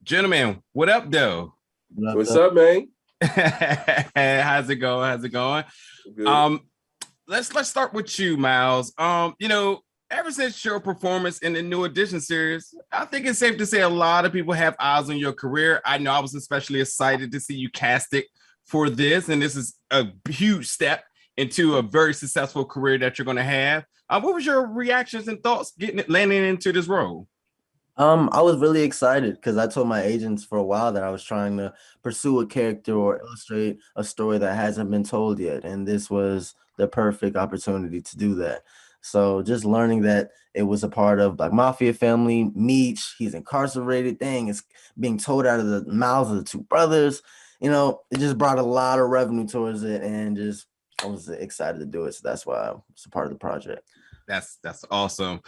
Gentlemen, what up, though? What's up, man? How's it going? How's it going? Good. Um, let's start with you, Myles. Ever since your performance in the New Edition series, I think it's safe to say a lot of people have eyes on your career. I know I was especially excited to see you casted for this, and this is a huge step into a very successful career that you're going to have. What was your reactions and thoughts landing into this role? I was really excited because I told my agents for a while that I was trying to pursue a character or illustrate a story that hasn't been told yet, and this was the perfect opportunity to do that. So just learning that it was a part of like mafia family, Meech, he's incarcerated. Dang, it's being told out of the mouths of the two brothers. It just brought a lot of revenue towards it, and just I was excited to do it. So that's why I was a part of the project. That's awesome.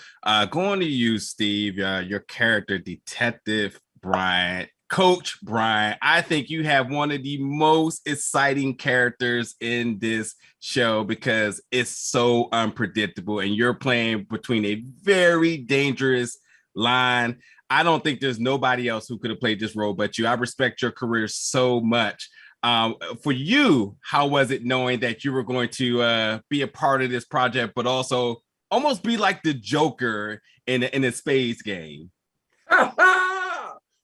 Going to you, Steve, your character, Detective Bryant, Coach Bryant. I think you have one of the most exciting characters in this show because it's so unpredictable, and you're playing between a very dangerous line. I don't think there's nobody else who could have played this role but you. I respect your career so much. For you, how was it knowing that you were going to be a part of this project, but also almost be like the Joker in a spades game?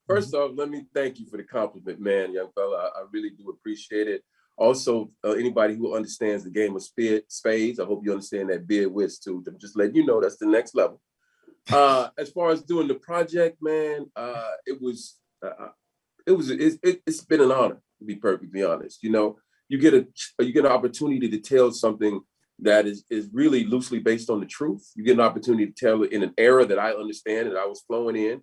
First off, let me thank you for the compliment, man, young fella. I really do appreciate it. Also, anybody who understands the game of spades, I hope you understand that bid whist too. I'm just letting you know that's the next level. As far as doing the project, man, it's been an honor to be perfectly honest. You get an opportunity to tell something that is really loosely based on the truth. You get an opportunity to tell it in an era that I understand and I was flowing in,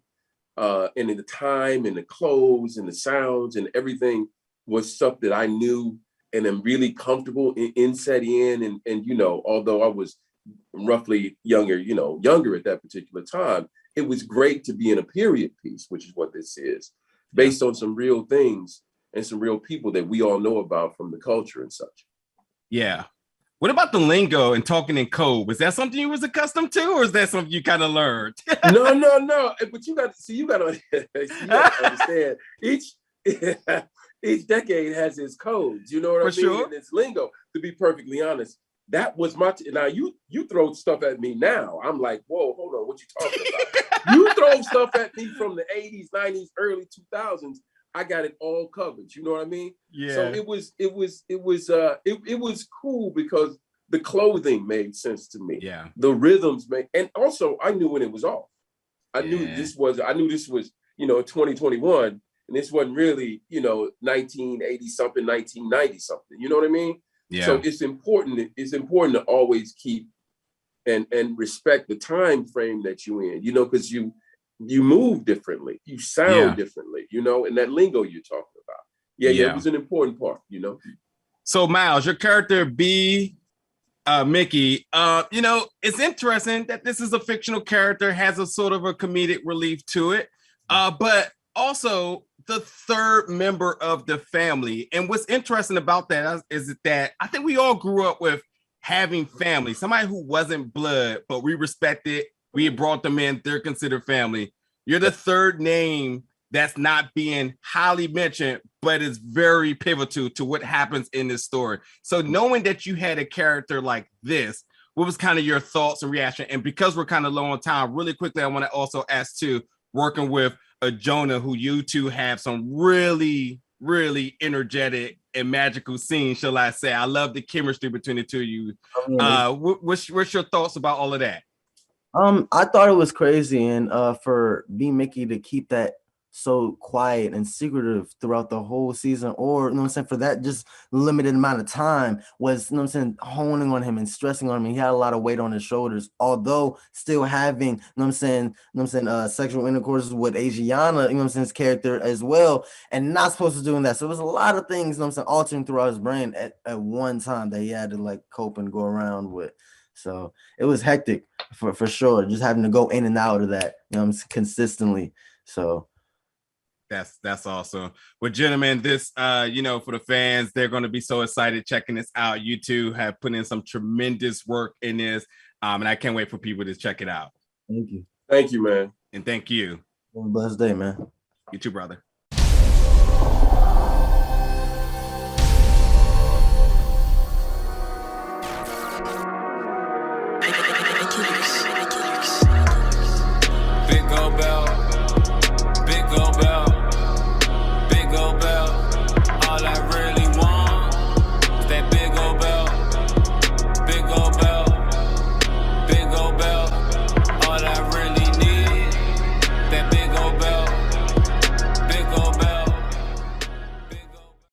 and in the time and the clothes and the sounds and everything was stuff that I knew and am really comfortable in setting in. And although I was roughly younger at that particular time, it was great to be in a period piece, which is what this is, based on some real things and some real people that we all know about from the culture and such. Yeah. What about the lingo and talking in code? Was that something you was accustomed to, or is that something you kind of learned? No. But you got to understand each decade has its codes. You know what I mean? Sure. And its lingo. To be perfectly honest, that was my. Now you throw stuff at me now. I'm like, whoa, hold on, what you talking about? You throw stuff at me from the 80s, 90s, early 2000s. I got it all covered. You know what I mean? Yeah. So it was cool because the clothing made sense to me. Yeah. The rhythms made, and also I knew when it was off. I knew this was 2021, and this wasn't really 1980 something, 1990 something. You know what I mean? Yeah. So it's important. It's important to always keep and respect the time frame that you in. Because you move differently, you sound differently, and that lingo you're talking about. Yeah, it was an important part, So Myles, your character B-Mickie, it's interesting that this is a fictional character, has a sort of a comedic relief to it, but also the third member of the family. And what's interesting about that is that I think we all grew up with having family, somebody who wasn't blood, but we respected. We brought them in. They're considered family. You're the third name that's not being highly mentioned, but it's very pivotal to what happens in this story. So knowing that you had a character like this, what was kind of your thoughts and reaction? And because we're kind of low on time, really quickly, I want to also ask too, working with a Jonah, who you two have some really, really energetic and magical scenes, shall I say. I love the chemistry between the two of you. What's your thoughts about all of that? I thought it was crazy, and for B-Mickie to keep that so quiet and secretive throughout the whole season, or for that just limited amount of time, was honing on him and stressing on him. He had a lot of weight on his shoulders, although still having sexual intercourse with Asiana, his character as well, and not supposed to doing that. So it was a lot of things, altering throughout his brain at one time that he had to cope and go around with. So it was hectic for sure, just having to go in and out of that, consistently. So that's awesome. Well, gentlemen, this for the fans, they're going to be so excited checking this out. You two have put in some tremendous work in this, and I can't wait for people to check it out. Thank you. Thank you, man. And thank you. Have a blessed day, man. You too, brother.